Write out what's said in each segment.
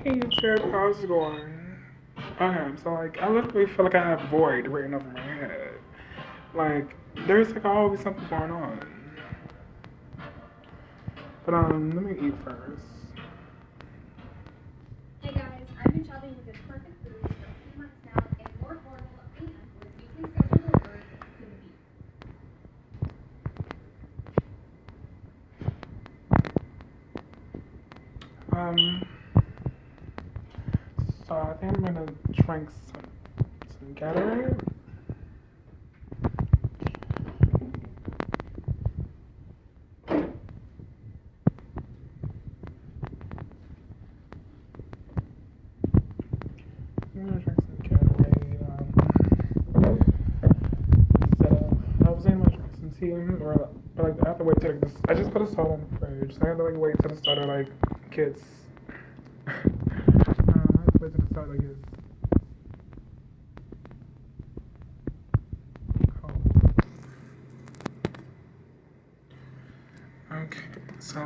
Hey, Chad, how's it going? So like, I literally feel like I have void written over my head. Like, there's like always something going on. But let me eat first. Hey guys, I've been shopping with this perfect food for a few months now. It's more affordable and with a weekly schedule delivery, it couldn't beat. Um, so I think I'm gonna drink some Gatorade. I'm gonna drink some Gatorade. So I was thinking about drinking some tea, or but like I have to wait till this. I just put a soda in the fridge, so I have to like wait till the soda like gets. I have to wait till the soda gets cold. Okay, so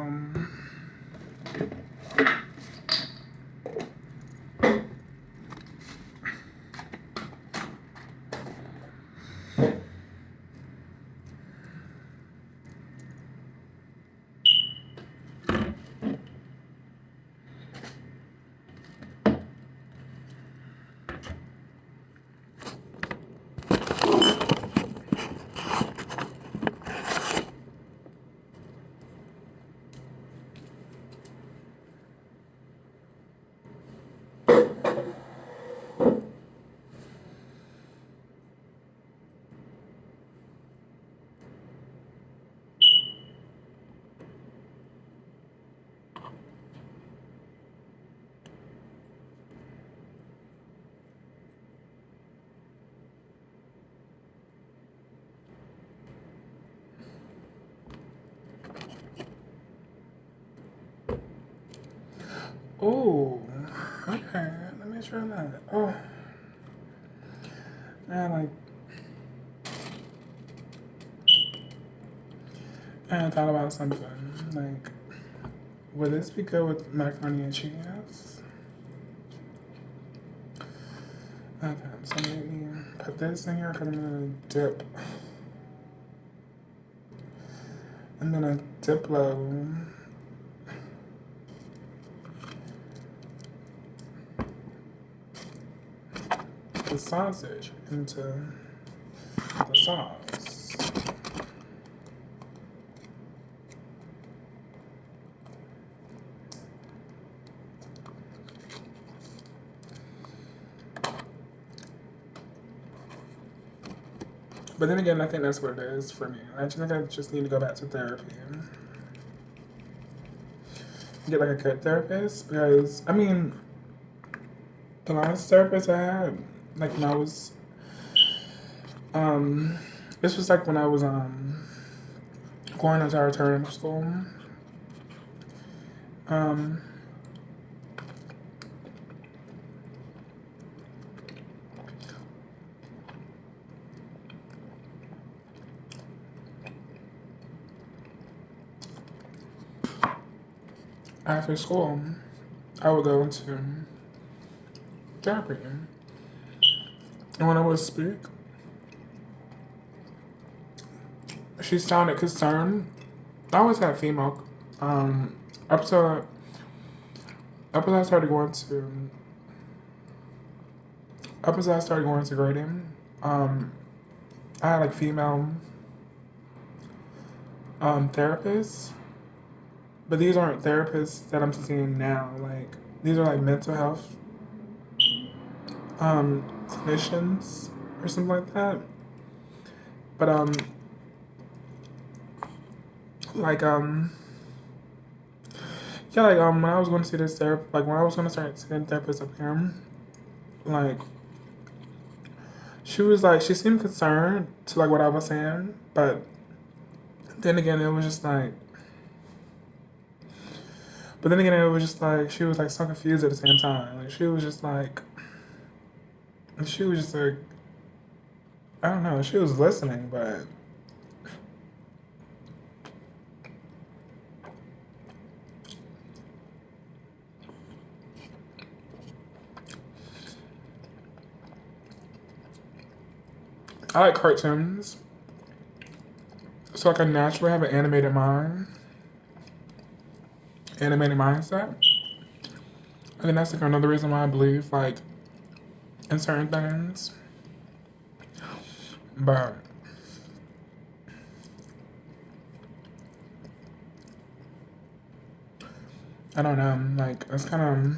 oh, okay. Let me try that. Oh, man, like I thought about something. Like, would this be good with macaroni and cheese? Okay, so let me put this in here because I'm gonna dip. I'm gonna dip low the sausage into the sauce. But then again, I think that's what it is for me. I think I just need to go back to therapy. Get like a good therapist because I mean the last therapist I had, like when I was um this was like when I was going into our return school. Um After school I would go into therapy. And when I would speak, she sounded concerned. I always had female um up to up until I started going to up until I started going to grading, I had like female therapists, but these aren't therapists that I'm seeing now. Like these are like mental health clinicians or something like that. But like yeah, like when I was going to see this therapist, like when I was going to start seeing therapists up here, like she was like she seemed concerned to like what I was saying, but then again it was just like but then again it was just like she was like so confused at the same time. Like she was just like I don't know, she was listening, but I like cartoons. So like I naturally have an animated mindset. I think that's like another reason why I believe like in certain things. But I don't know, like it's kind of.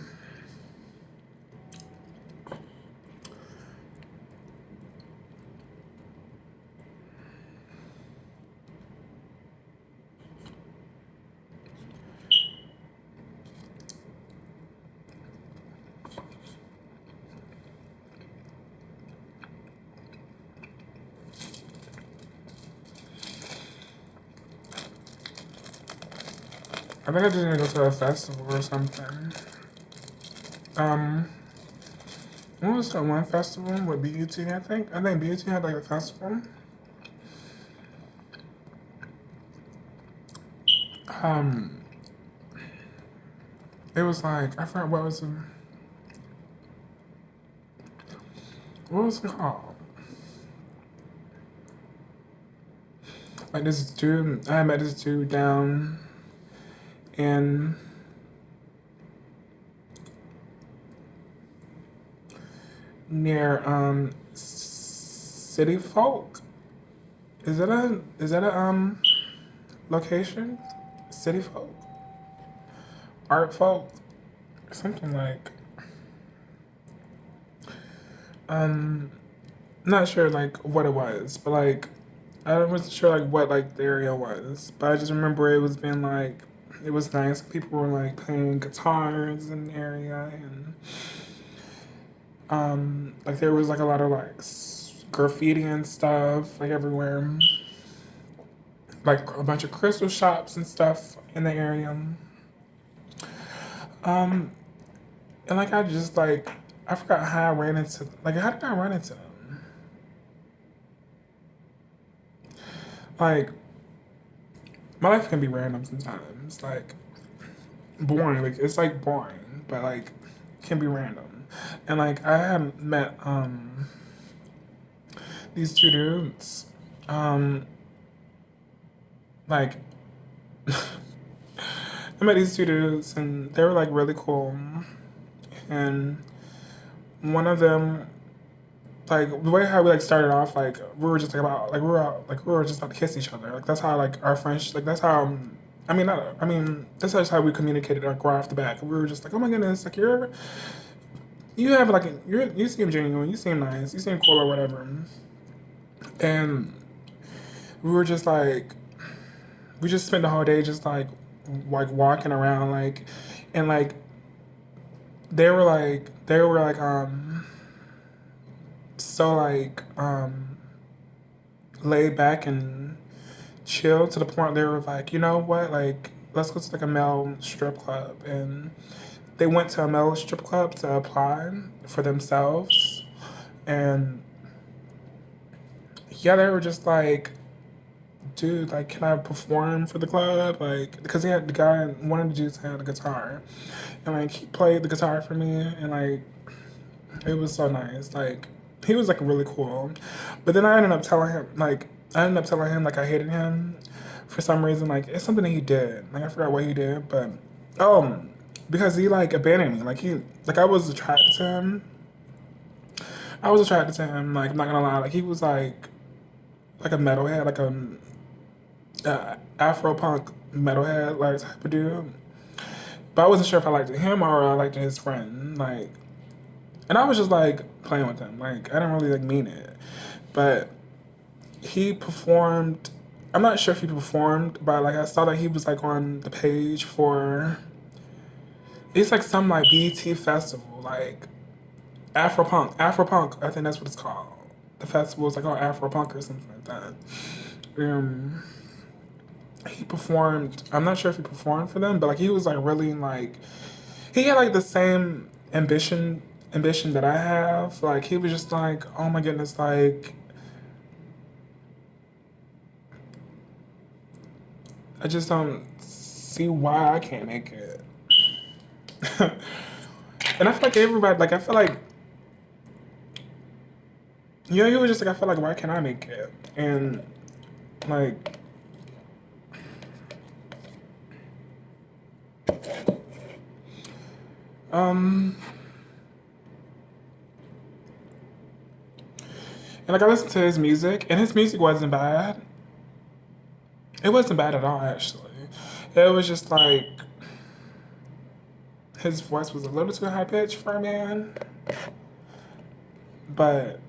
I think I just need to go to a festival or something. Um, what was that one festival with BUT? I think BUT had like a festival. Um, it was like I forgot what was it called? Like this dude, I met this dude down in near City Folk. Is that a location? City Folk, Art Folk, something like um not sure like what it was, but like I wasn't sure like what like the area was, but I just remember it was being like it was nice. People were like playing guitars in the area, and like there was like a lot of like graffiti and stuff like everywhere, like a bunch of crystal shops and stuff in the area. Um, and like I just like I forgot how I ran into like how did I run into them? Like my life can be random sometimes. Like boring. Like it's like boring, but like it can be random. And like I have met these two dudes. Um like I met these two dudes and they were like really cool. And one of them like the way how we like started off, like we were just like about like we were just about to kiss each other. Like that's how like our friendship like that's how I mean not I mean that's just how we communicated like right off the bat. We were just like, oh my goodness, like you have like you seem genuine, you seem nice, you seem cool or whatever. And we were just like we just spent the whole day just like walking around like and like they were like so like laid back and chill to the point they were like, you know what, like let's go to like a male strip club. And they went to a male strip club to apply for themselves. And yeah, they were just like, dude, like, can I perform for the club? Like, because he had the guy, one of the dudes had a guitar, and like he played the guitar for me, and like it was so nice. Like he was like really cool, but then I ended up telling him like I hated him for some reason. Like it's something that he did. Like I forgot what he did, but um, because he like abandoned me. Like he like I was attracted to him. I was attracted to him. Like I'm not gonna lie. Like he was like a metalhead, like a afropunk metalhead like type of dude. But I wasn't sure if I liked him or I liked his friend. Like, and I was just like playing with him. Like, I didn't really like mean it. But he performed. I'm not sure if he performed, but like I saw that he was like on the page for. It's like some like BET festival, like Afropunk. Afropunk, I think that's what it's called. The festival is like on Afropunk or something like that. Um, he performed. I'm not sure if he performed for them, but like he was like really like he had like the same ambition that I have. Like he was just like, oh my goodness, like I just don't see why I can't make it. And I feel like everybody, like I feel like Yeah, he was just like, I feel like, why can't I make it? And like, um, and like I listened to his music, and his music wasn't bad. It wasn't bad at all, actually. It was just like his voice was a little too high pitched for a man, but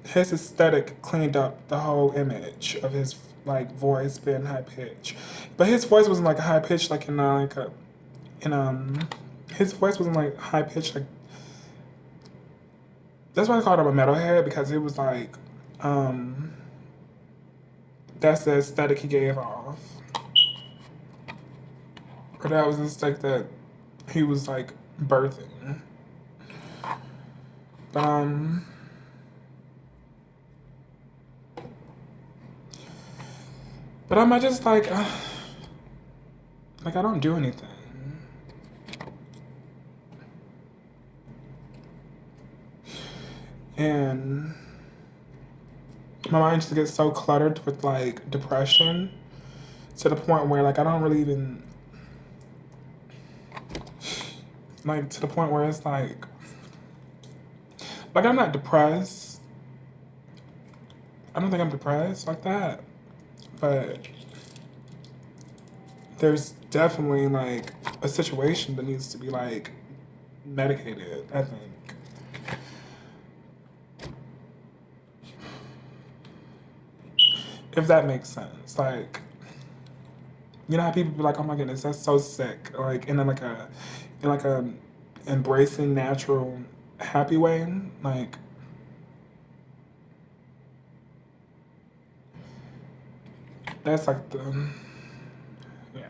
his aesthetic cleaned up the whole image of his like voice being high pitched. But his voice wasn't like high pitched like in his voice wasn't like high pitched like that's why I called him a metalhead because it was like um that's the aesthetic he gave off. Or that was the aesthetic that he was like birthing. But I just like I don't do anything. And my mind just gets so cluttered with like depression to the point where like I don't really even like to the point where it's like I'm not depressed. I don't think I'm depressed like that. But there's definitely like a situation that needs to be like medicated, I think. If that makes sense. Like you know how people be like, oh my goodness, that's so sick. Like in like a embracing natural happy way. Like that's like the yeah.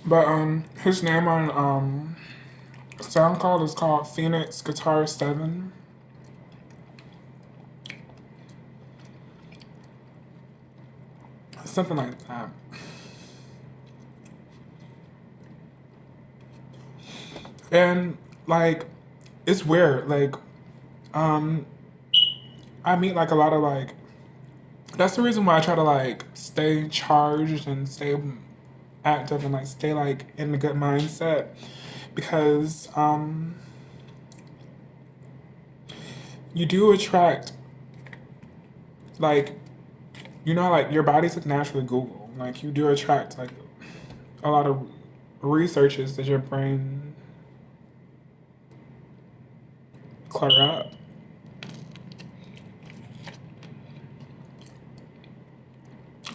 But his name on SoundCloud is called Phoenix Guitar 7. Something like that. And like it's weird. Like um I meet like a lot of like that's the reason why I try to like stay charged and stay active and like stay like in a good mindset because you do attract like you know like your body's like naturally Google. Like you do attract like a lot of researches that your brain clutter up.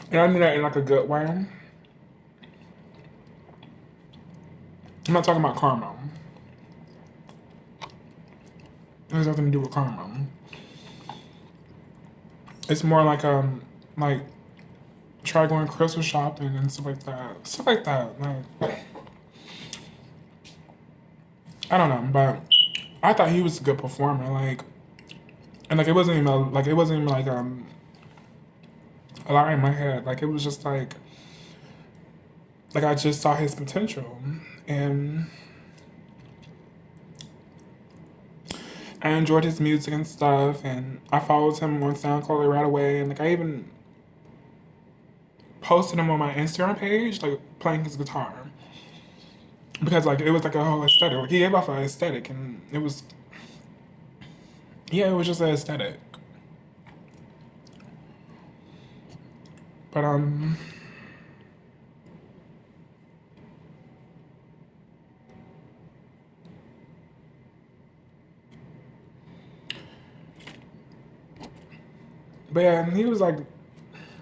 And I mean that in like a good way. I'm not talking about karma. It has nothing to do with karma. It's more like try going crystal shopping and stuff like that. Stuff like that. Like I don't know, but I thought he was a good performer. Like and like it wasn't even like a lot in my head. Like it was just like I just saw his potential and I enjoyed his music and stuff and I followed him on SoundCloud right away and like I even posted him on my Instagram page, like playing his guitar. Because like it was like a whole aesthetic. Like he gave off an aesthetic and it was yeah, it was just an aesthetic. But but yeah, he was like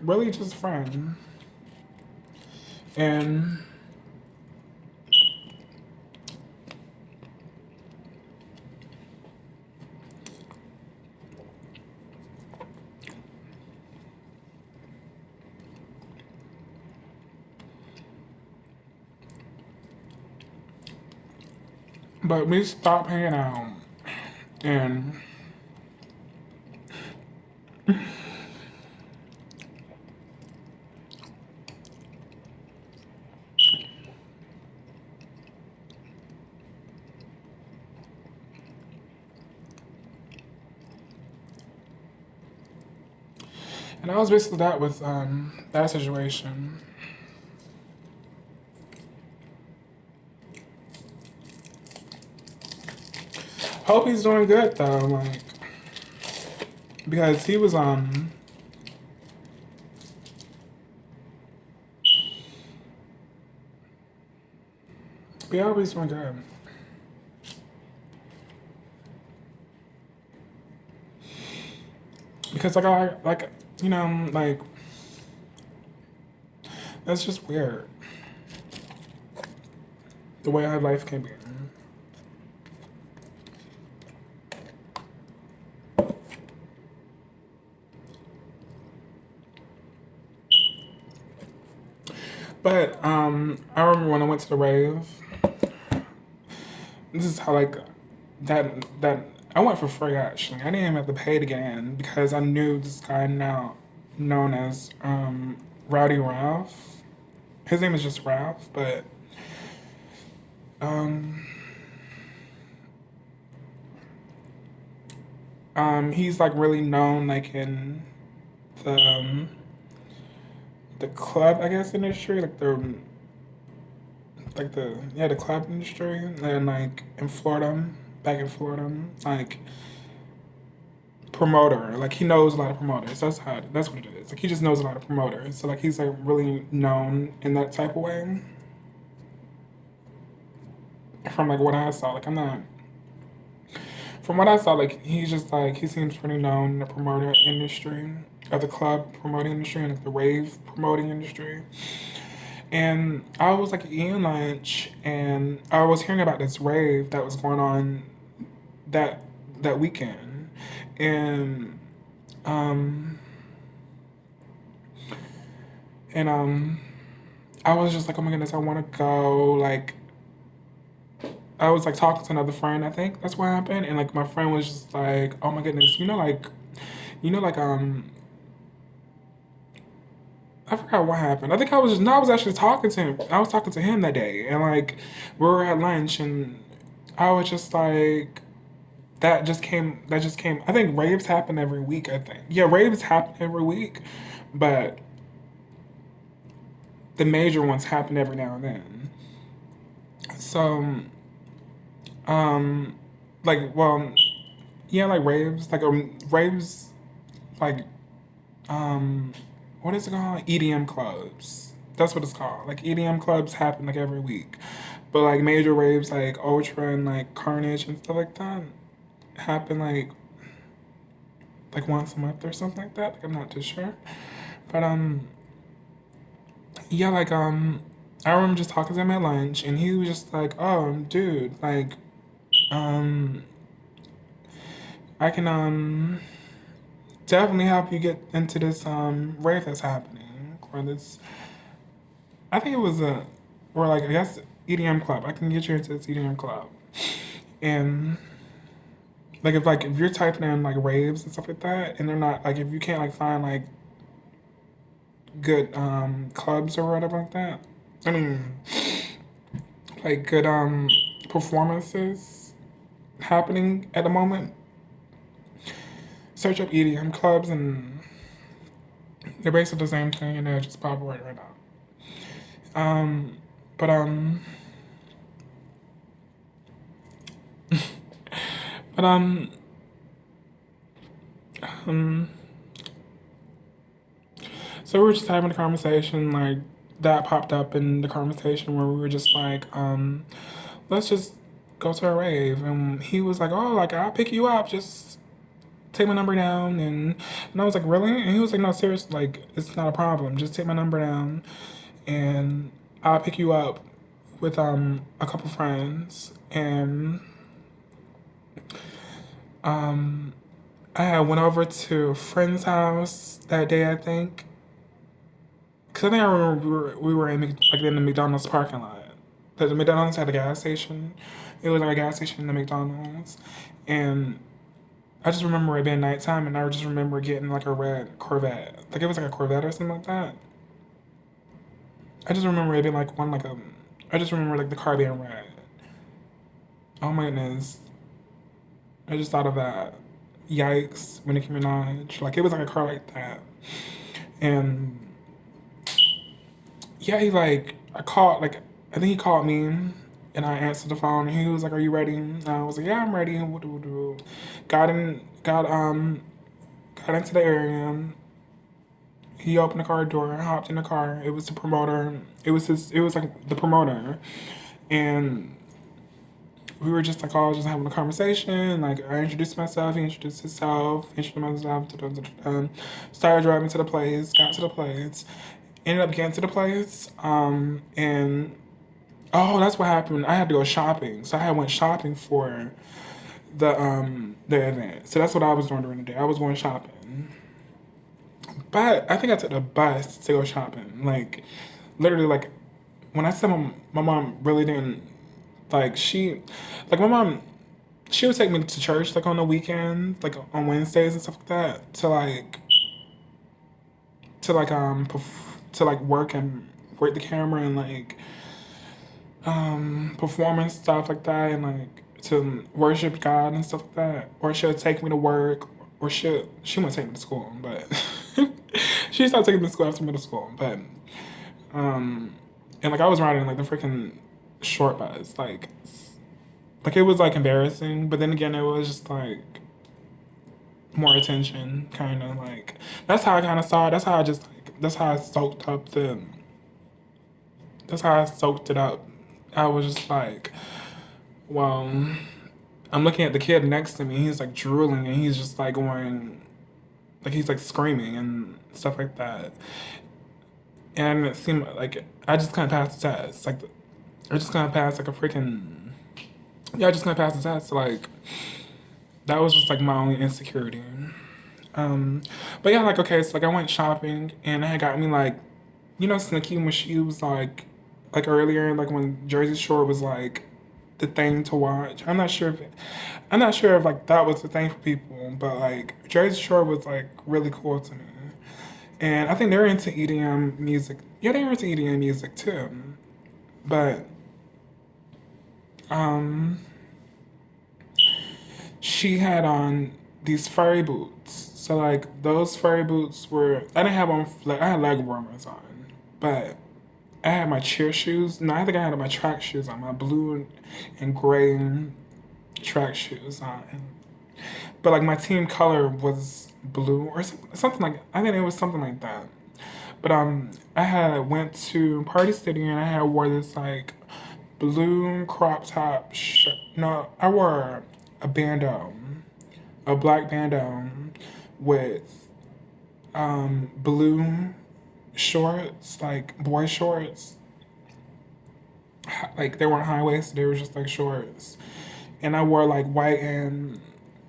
really just a friend. And but we stopped hanging out and And I was basically that with that situation. Hope he's doing good though, like because he was yeah, I hope he's doing good. Because like I like you know, like that's just weird. The way our life can be. But I remember when I went to the rave. This is how like that I went for free actually. I didn't even have to pay to get in because I knew this guy now known as Rowdy Ralph. His name is just Ralph, but um he's like really known like in the club I guess industry, like the yeah the club industry and like in Florida, back in Florida, like promoter. Like he knows a lot of promoters. That's what it is. Like he just knows a lot of promoters. So like he's like really known in that type of way. From like what I saw, like I'm not. From what I saw, like he's just like he seems pretty known in the promoter industry, of the club promoting industry and like the rave promoting industry. And I was like eating lunch, and I was hearing about this rave that was going on that that weekend, and um and I was just like, oh my goodness, I want to go. Like, I was like talking to another friend. I think that's what happened, and like my friend was just like, oh my goodness, you know, like I forgot what happened. I think I was just no, I was actually talking to him. I was talking to him that day, and like we were at lunch, and I was just like. That just came. That just came. I think raves happen every week. I think. Yeah, raves happen every week, but the major ones happen every now and then. So, um, like, well, yeah, like raves, raves, like, um, what is it called? EDM clubs. That's what it's called. Like EDM clubs happen like every week, but like major raves like Ultra and like Carnage and stuff like that happen like once a month or something like that. Like I'm not too sure, but yeah, like I remember just talking to him at lunch, and he was just like, "Oh, dude, like um, I can definitely help you get into this rave that's happening, or this. I think it was or like I guess EDM club. I can get you into this EDM club, and like if you're typing in like raves and stuff like that, and they're not like if you can't like find like good clubs or whatever like that. I mean, like good performances happening at the moment. Search up EDM clubs and they're basically the same thing and they'll just pop right out. Um, but but um, so we were just having a conversation like that popped up in the conversation where we were just like let's just go to a rave, and he was like, oh, like I'll pick you up, just take my number down, and I was like, really? And he was like, no, seriously, like it's not a problem, just take my number down and I'll pick you up with a couple friends. And um I went over to a friend's house that day, I think, because I think I remember we were in like in the McDonald's parking lot. The McDonald's had a gas station. It was like a gas station in the McDonald's, and I just remember it being nighttime, and I just remember getting like a red Corvette. Like it was like a Corvette or something like that. I just remember it being like one like a. I just remember like the car being red. Oh my goodness! I just thought of that. Yikes! When Nicki Minaj, like it was like a car like that. And yeah, he like I called like I think he called me and I answered the phone and he was like, "Are you ready?" And I was like, "Yeah, I'm ready." Got in, got into the area. He opened the car door, hopped in the car. It was the promoter. It was like the promoter, and we were just like all just having a conversation. Like I introduced myself, he introduced himself, introduced myself. Started driving to the place, got to the place, ended up getting to the place, and oh, that's what happened. I had to go shopping, so I had went shopping for the event. So that's what I was doing during the day. I was going shopping, but I think I took the bus to go shopping. Like literally, like when I said my mom really didn't like like my mom she would take me to church like on the weekends, like on Wednesdays and stuff like that, to like work the camera and like perform and stuff like that, and like to worship God and stuff like that. Or she'll take me to work, or she wouldn't take me to school, but she started taking me to school after middle school. But and like I was riding like the freaking short bus, like it was like embarrassing, but then again it was just like more attention, kind of like that's how I kind of saw it. That's how I just like that's how I soaked up the. That's how I soaked it up. I was just like, well, I'm looking at the kid next to me. He's like drooling and he's just like going, like he's like screaming and stuff like that. And it seemed like I just kind of passed the test. Like I just kind of passed like a freaking yeah. I just kind of passed the test. Like that was just like my only insecurity. Um, but yeah, like okay, so like I went shopping and I had got me like, you know, Snooki when she was like earlier, like when Jersey Shore was like the thing to watch. I'm not sure if like that was the thing for people, but like Jersey Shore was like really cool to me. And I think they're into EDM music. Yeah, they're into EDM music too. But um, she had on these furry boots. So like those furry boots were I didn't have on like I had leg warmers on, but I had my cheer shoes. No, I think I had my track shoes on, my blue and gray track shoes on. But like my team color was blue or something like I think it was something like that. But I had went to Party City and I had wore this like blue crop top shirt. No, I wore a bandeau, a black bandeau with blue shorts, like boy shorts. Like they weren't high waisted, they were just like shorts. And I wore like white and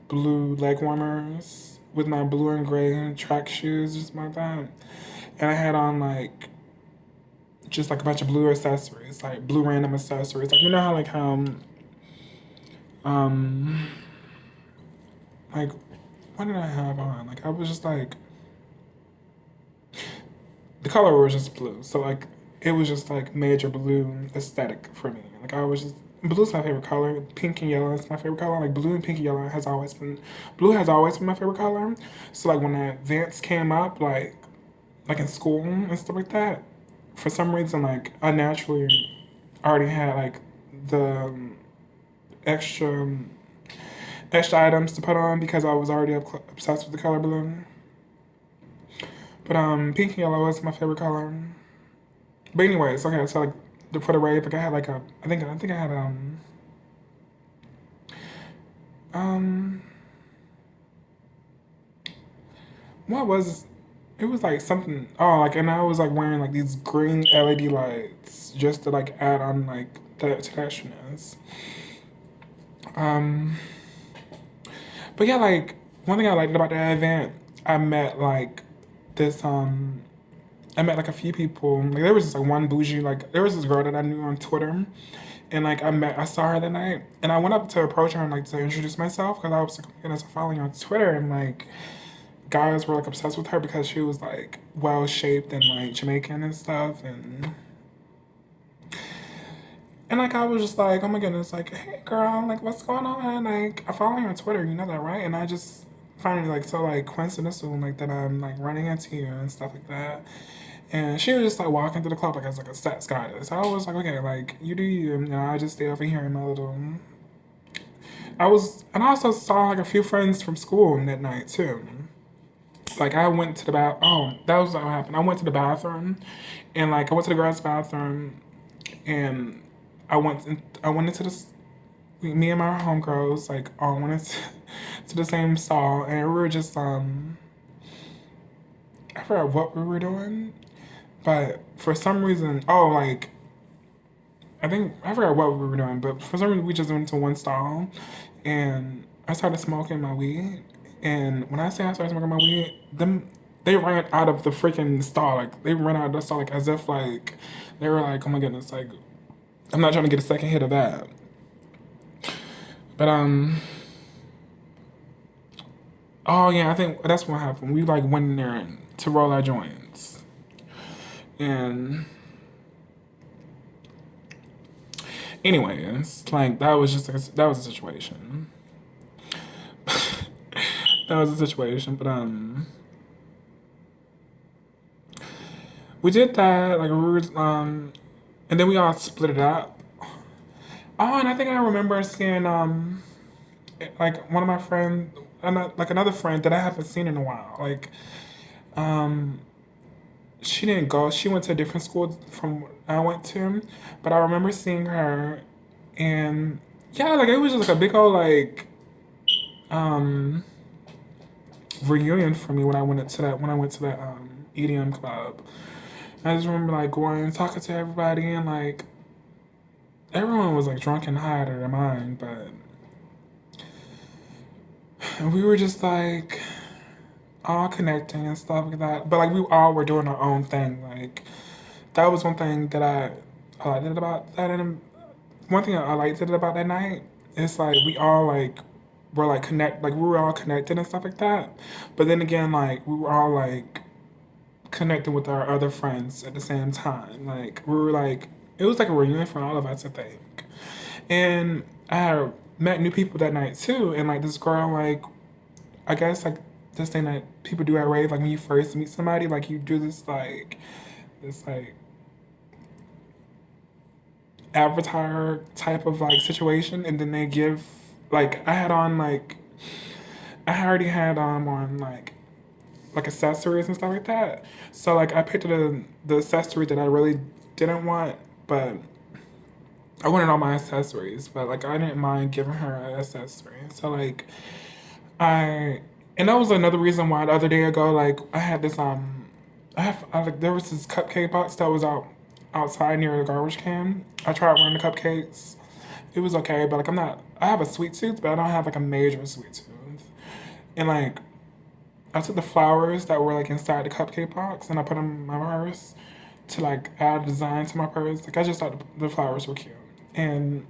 blue leg warmers with my blue and gray track shoes, just like that. And I had on like just like a bunch of blue accessories, like blue random accessories. Like you know how um like what did I have on? Like I was just like the color was just blue. So like it was just like major blue aesthetic for me. Like I was just blue's my favorite color. Pink and yellow is my favorite color. Like blue has always been my favorite color. So like when the events came up, like in school and stuff like that, for some reason like I naturally already had like the extra extra items to put on because I was already obsessed with the color blue. But pink and yellow is my favorite color. But anyways, okay, so like for the rave, like I had like I think I had um what was it was like something oh like and I was like wearing like these green LED lights just to like add on like the extraness. Um but yeah, like one thing I liked about that event, I met like this I met like a few people. Like there was just like one bougie, like there was this girl that I knew on Twitter, and like I saw her that night, and I went up to approach her and like to introduce myself because I was like, gonna following her on Twitter, and like guys were like obsessed with her because she was like well shaped and like Jamaican and stuff, and like I was just like, oh my goodness, like hey girl, like what's going on? Like I follow you on Twitter, you know that right? And I just finding like so like coincidental like that I'm like running into you and stuff like that. And she was just like walking through the club like as like a sex goddess. I was like, okay, like you do you, and I just stay over here in my little. I was, and I also saw like a few friends from school that night too. Like I went to the bath. Oh, that was what happened. I went to the bathroom, and like I went to the girls' bathroom, and I went into this. Me and my homegirls like all went into to the same stall, and we were just I forgot what we were doing, but for some reason, oh like I think I forgot what we were doing, but for some reason we just went to one stall, and I started smoking my weed. And when I say I started smoking my weed, them they ran out of the freaking stall. Like they ran out of the stall like as if like they were like, oh my goodness, like I'm not trying to get a second hit of that. But oh yeah, I think that's what happened. We like went in there to roll our joints, and anyways, like that was just like that was a situation. That was a situation, but we did that like we were and then we all split it up. Oh, and I think I remember seeing like one of my friends, like another friend that I haven't seen in a while. Like um she didn't go. She went to a different school from what I went to, but I remember seeing her, and yeah, like it was just like a big old like um reunion for me when I went to that EDM club. I just remember like going and talking to everybody, and like everyone was like drunk and high out of their mind, but we were just like all connecting and stuff like that. But like we all were doing our own thing. Like that was one thing that I liked it about that, and one thing I liked it about that night is like we all like were like like we were all connected and stuff like that. But then again, like we were all like connecting with our other friends at the same time. Like we were like it was like a reunion for all of us, I think. And I had met new people that night too. And like this girl, like I guess like this thing that people do at rave, like when you first meet somebody, like you do this like avatar type of like situation, and then they give like I had on like I already had on like accessories and stuff like that. So like I picked the accessory that I really didn't want, but I wanted all my accessories, but like I didn't mind giving her an accessory. So like I and that was another reason why the other day ago like I had this I like there was this cupcake box that was outside near the garbage can. I tried one of the cupcakes. It was okay, but like I have a sweet tooth, but I don't have like a major sweet tooth. And like I took the flowers that were like inside the cupcake box and I put them in my purse to like add design to my purse. Like I just thought the flowers were cute. And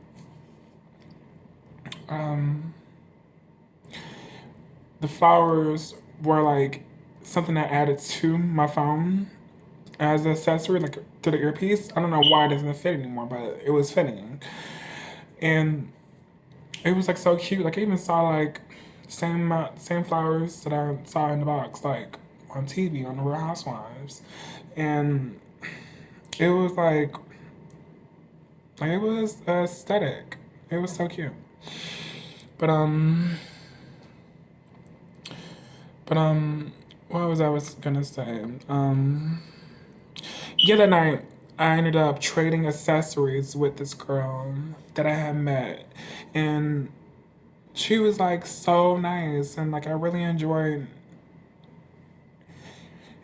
um the flowers were like something I added to my phone as an accessory, like to the earpiece. I don't know why it doesn't fit anymore, but it was fitting. And it was like so cute. Like I even saw like same flowers that I saw in the box, like on TV on the Real Housewives, and it was like it was aesthetic. It was so cute. But but what was gonna say? Yeah, that night I ended up trading accessories with this girl that I had met, and she was like so nice, and like I really enjoyed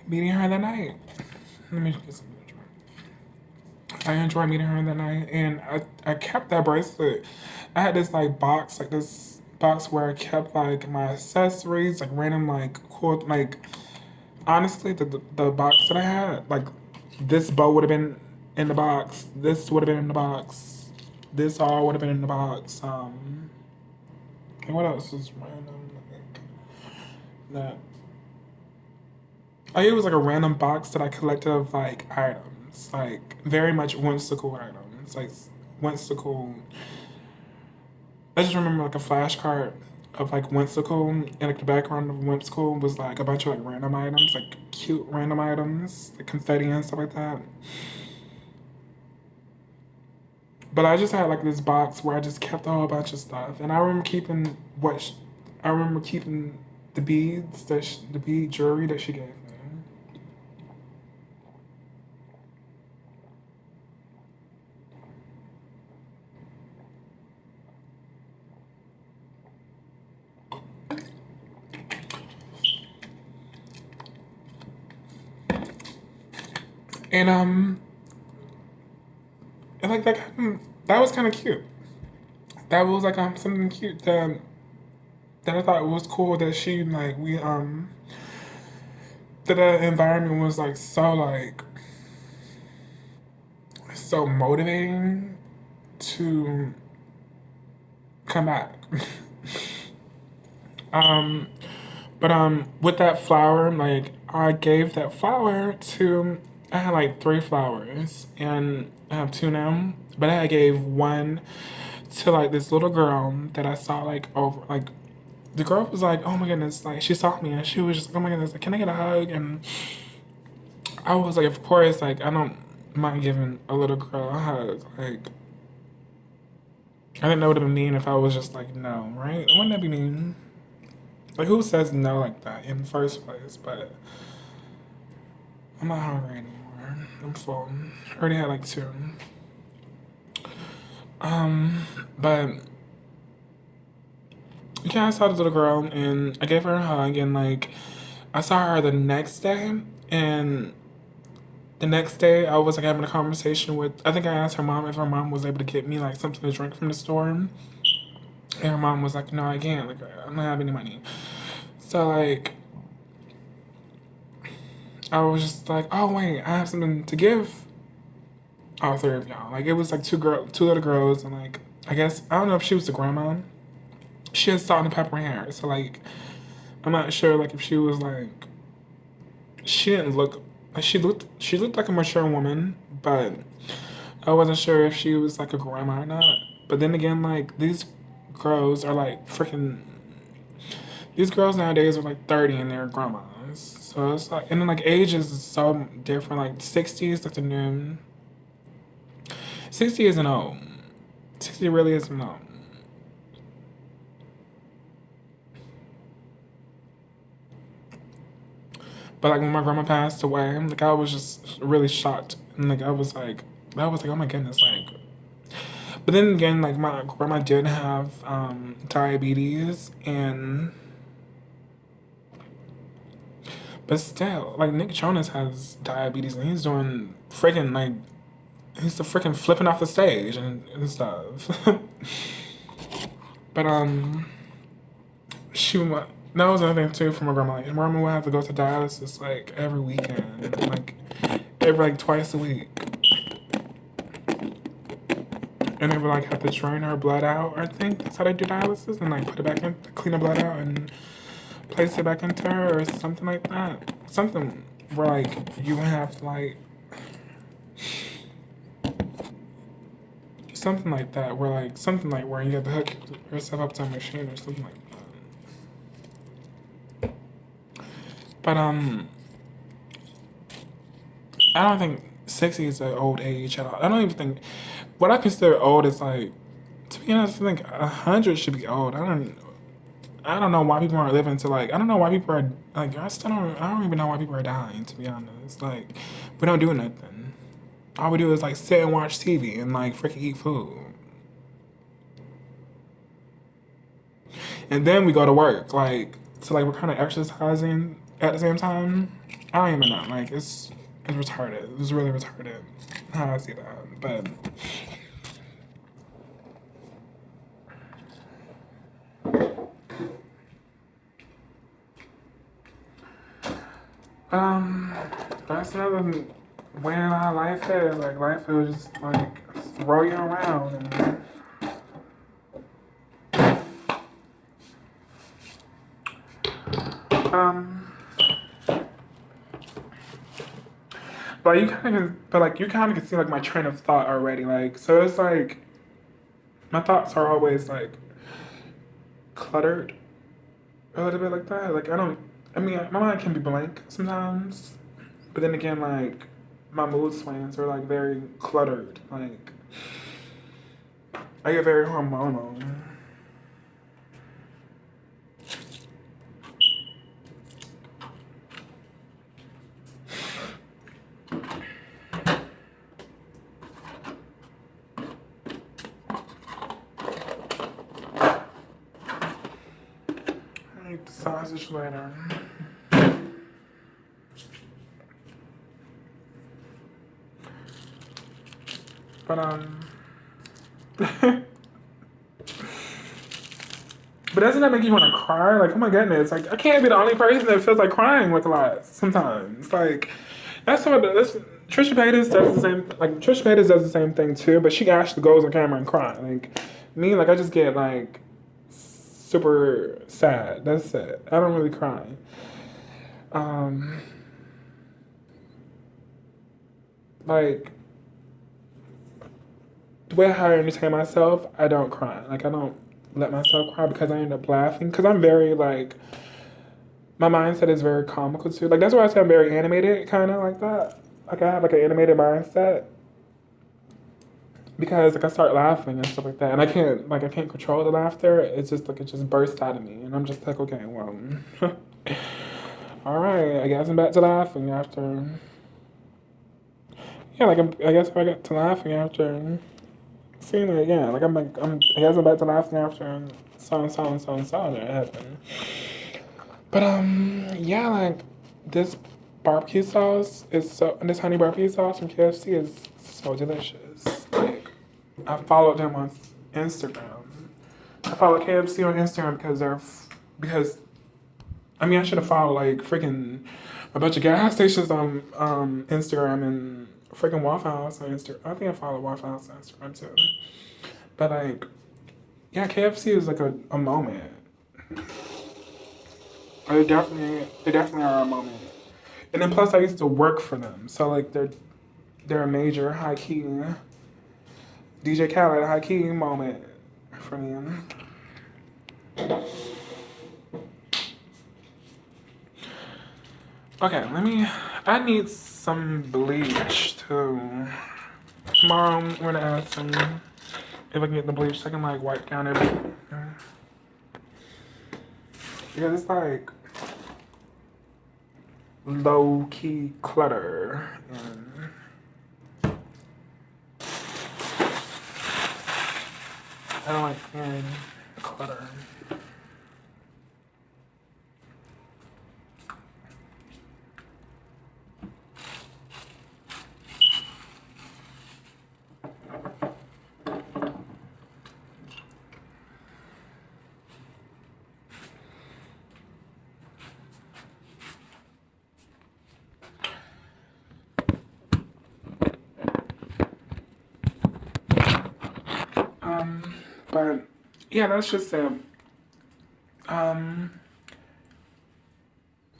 meeting her that night. Let me get some. I enjoyed meeting her that night, and I kept that bracelet. I had this like box, like this box where I kept like my accessories, like random like cool like. Honestly, the box that I had, like this bow would have been in the box. This would have been in the box. This all would have been in the box. And what else is random? Like, that it was like a random box that I collected of like items, like very much whimsical items, like whimsical. I just remember like a flashcard of like whimsical, and like the background of whimsical was like a bunch of like random items, like cute random items, like confetti and stuff like that. But I just had like this box where I just kept a whole bunch of stuff, and I remember keeping I remember keeping the beads the bead jewelry that she gave me. And and like that was kind of cute. That was like something cute that I thought was cool that she like we that the environment was like so motivating to come back. um, but with that flower, like I gave that flower to I had like three flowers and I have two now, but I gave one to like this little girl that I saw like over like the girl was like, oh my goodness, like she saw me and she was just like, oh my goodness, like, can I get a hug? And I was like, of course, like I don't mind giving a little girl a hug. Like I think that would have been mean if I was just like, no, right? Wouldn't that be mean? Like who says no like that in the first place? But I'm not hungry anymore. I'm full. I already had like two. But yeah, I saw the little girl and I gave her a hug and like I saw her the next day and the next day I was like having a conversation with I think I asked her mom if her mom was able to get me like something to drink from the store. And her mom was like, no, I can't. Like I don't have any money. So like I was just like, oh wait, I have something to give all three of y'all. Like it was like two little girls and like I guess I don't know if she was the grandma. She had salt and pepper hair. So like I'm not sure like if she was like she didn't look like she looked like a mature woman, but I wasn't sure if she was like a grandma or not. But then again, like girls are like freaking these girls nowadays are like 30 and they're grandmas. So it's like and then like ages is so different. Like 60 is like the new 60 isn't old. 60 really isn't old. But like when my grandma passed away, like I was just really shocked. And like I was like, oh my goodness, like but then again, like my grandma did have diabetes and but still, like Nick Jonas has diabetes and he's doing freaking like he's the freaking flipping off the stage and stuff. But she wa- that was another thing too for my grandma. Like my grandma would have to go to dialysis like every weekend, like every like twice a week. And they would like have to drain her blood out, I think that's how they do dialysis, and like put it back in, clean the blood out, and place it back into her or something like that. Something where like you have to like something like that, where like something like where you have to hook yourself up to a machine or something like that. But I don't think 60 is an old age at all. I don't even think what I consider old is like to be honest, I think 100 should be old. I don't know why people aren't living to like I don't know why people are like I don't even know why people are dying to be honest. Like we don't do nothing. All we do is like sit and watch TV and like freaking eat food. And then we go to work. Like so like we're kinda exercising at the same time. I don't even know. Like it's retarded. It's really retarded how I see that. But Um, that's another way how life is. Like life will just like throw you around and um but like you kinda can see like my train of thought already. Like so it's like my thoughts are always like cluttered. a little bit like that. Like I don't. I mean, my mind can be blank sometimes, but then again, like my mood swings are like very cluttered. Like I get very hormonal. I eat the sausage later. But but doesn't that make you want to cry? Like, oh my goodness! Like, I can't be the only person that feels like crying with a lot sometimes. Like, that's what that's Trisha Paytas does the same. Like, Trisha Paytas does the same thing too, but she actually goes on camera and cry. Like, me, like I just get like super sad. That's it. I don't really cry. Um, like the way how I entertain myself, I don't cry. Like I don't let myself cry because I end up laughing. Because I'm very like my mindset is very comical too. Like that's why I say I'm very animated, kind of like that. Like I have like an animated mindset because like I start laughing and stuff like that, and I can't control the laughter. It's just like it just bursts out of me, and I'm just like okay, well, all right, I guess I'm back to laughing after. Yeah, I guess I got to laughing after seeing it again. I guess I'm back to laughing after so that happened. But yeah, like this barbecue sauce is so this honey barbecue sauce from KFC is so delicious. Like I followed them on Instagram. I follow KFC on Instagram because because I mean I should have followed like freaking a bunch of gas stations on Instagram and freaking Waffle House on Instagram. I think I follow Waffle House on Instagram too. But like yeah, KFC is like a moment. They definitely are a moment. And then plus I used to work for them. So like they're a major high key DJ Khaled high key moment for me. Okay, I need some bleach too. Tomorrow I'm gonna ask some if I can get the bleach so I can like wipe down everything. Because it's like low key clutter and I don't like feeling clutter. But yeah, that's just it. Um,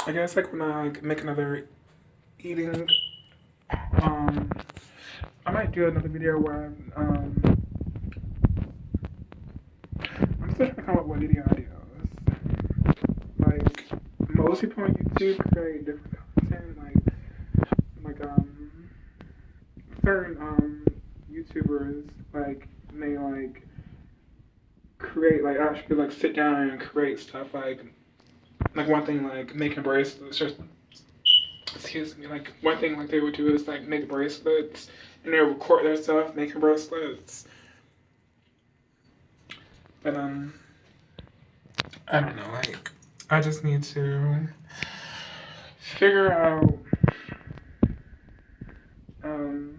I guess like when I like, make another eating, um, I might do another video where I'm still trying to come up with video ideas. Like most people on YouTube create different content, like certain YouTubers like they like create like actually like sit down and create stuff like one thing like making bracelets or excuse me like one thing like they would do is like make bracelets and they would record their stuff making bracelets but I don't know like I just need to figure out um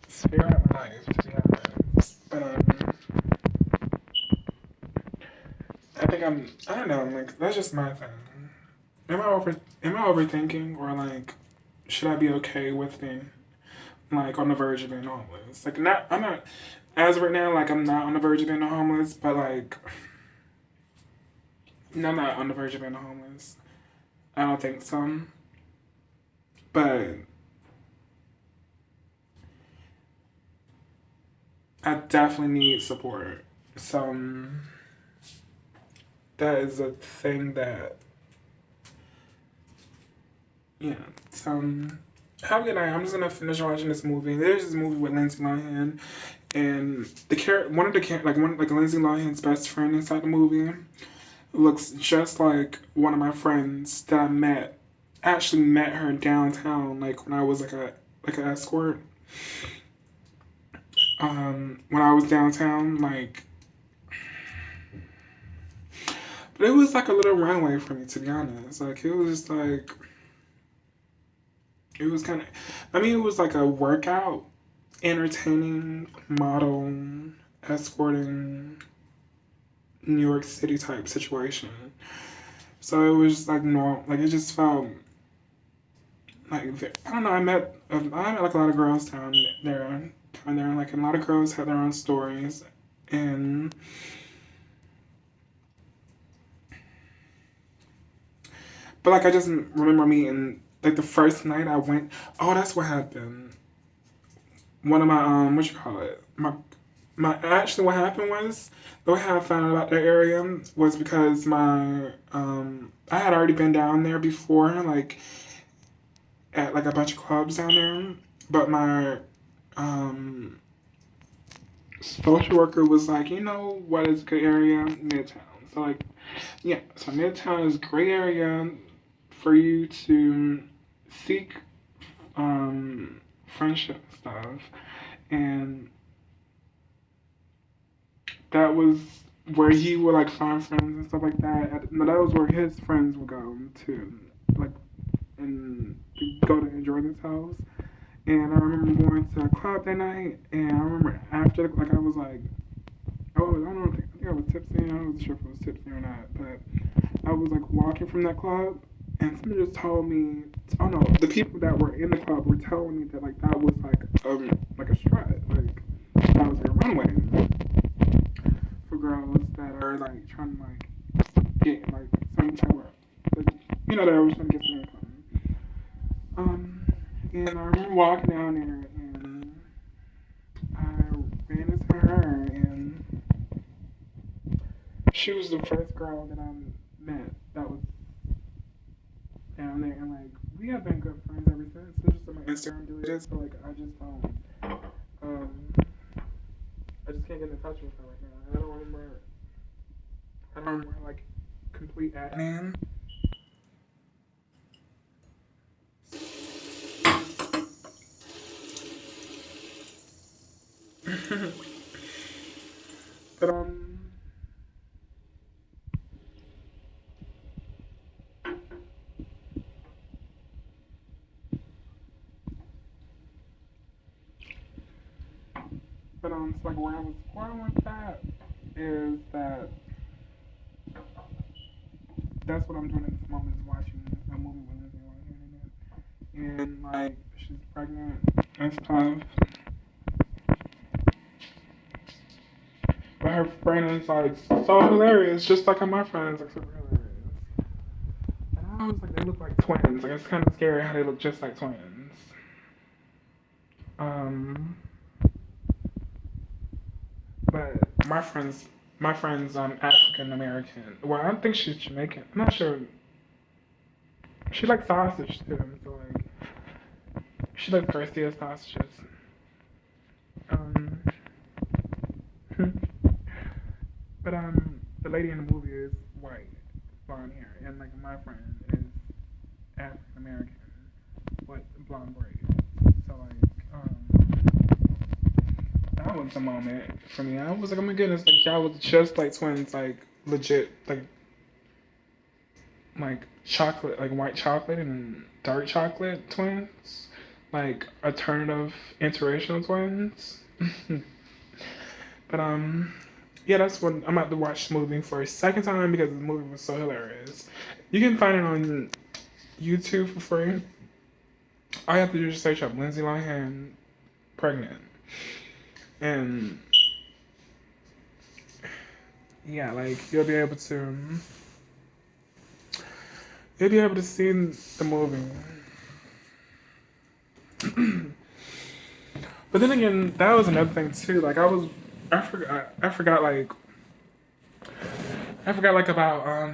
figure out my life to be honest but I don't know like that's just my thing. Am I overthinking or like should I be okay with being like on the verge of being homeless? Like not I'm not as of right now like I'm not on the verge of being homeless, but like no, I'm not on the verge of being homeless. I don't think so. But I definitely need support. So that is a thing that, yeah. So have a good night. I'm just gonna finish watching this movie. There's this movie with Lindsay Lohan, and one of the like one like Lindsay Lohan's best friend inside the movie looks just like one of my friends that I met. Actually met her downtown, like when I was like an escort. When I was downtown, like, but it was like a little runway for me, to be honest. Like, it was just like, it was kind of, I mean, it was like a workout, entertaining, model, escorting, New York City type situation. So it was just like normal, like, it just felt like, I don't know, I met like a lot of girls down there, like, and a lot of girls had their own stories. And but like I just remember meeting like the first night I went. Oh, that's what happened. One of my what you call it? My actually what happened was the way I found out about the area was because my I had already been down there before, like at like a bunch of clubs down there, but my um social worker was like, you know what is a good area? Midtown. So like, yeah, so Midtown is a great area for you to seek friendship stuff, and that was where he would like find friends and stuff like that. No, that was where his friends would go to, like, and go to enjoy themselves. And I remember going to a club that night, and I remember after, like, I was like, oh, I don't know, I think I was tipsy. I wasn't sure if I was tipsy or not, but I was like walking from that club, and somebody just told me, oh no, the people that were in the club were telling me that like that was like a strut, like that was a runway for girls that are like trying to like get like some type of, like, you know, that was trying to get some income. And I remember walking down there, and I ran into her, and she was the first girl that I met that was down there, and like we have been good friends ever since. It's just on my Instagram deleted, so like um, I just can't get in touch with her right now. I don't remember like complete admin. But so like where I was going with that is that that's what I'm doing at this moment is watching a movie with Lindsay Lohan in it, and like she's pregnant and stuff. But her friend is like so hilarious, just like how my friend is like super hilarious. And I was like, they look like twins. Like it's kind of scary how they look just like twins. Um, but my friend's African American. Well, I don't think she's Jamaican. I'm not sure. She likes sausage too. So like, she likes Garcia sausages. Um, but the lady in the movie is white, blonde hair, and like my friend is African American, with blonde braids. So like, that was a moment for me. I was like, oh my goodness, like y'all was just like twins, like legit, like chocolate, like white chocolate and dark chocolate twins, like alternative interracial twins. But yeah, that's what I'm about to watch the movie for a second time because the movie was so hilarious. You can find it on YouTube for free. All you have to do is search up Lindsay Lohan pregnant, and yeah, like you'll be able to see the movie. But then again, that was another thing too. Like I forgot like about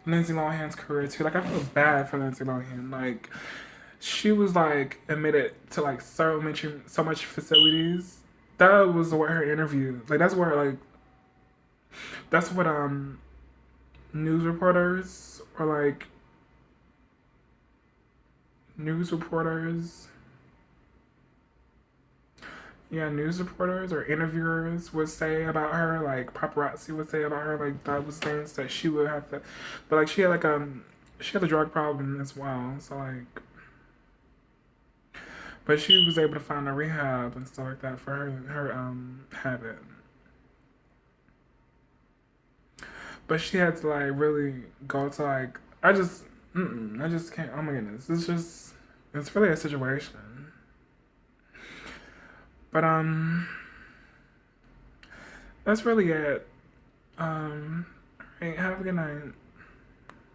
Lindsay Lohan's career too. Like I feel bad for Lindsay Lohan. Like she was like admitted to like so much facilities. That was what her interview. Like that's what news reporters or like news reporters yeah, news reporters or interviewers would say about her, like paparazzi would say about her, like that was things that she would have to, but like she had a drug problem as well, so like, but she was able to find a rehab and stuff like that for her habit, but she had to like really go to like I just can't. Oh my goodness, it's really a situation, but that's really it. All right, have a good night.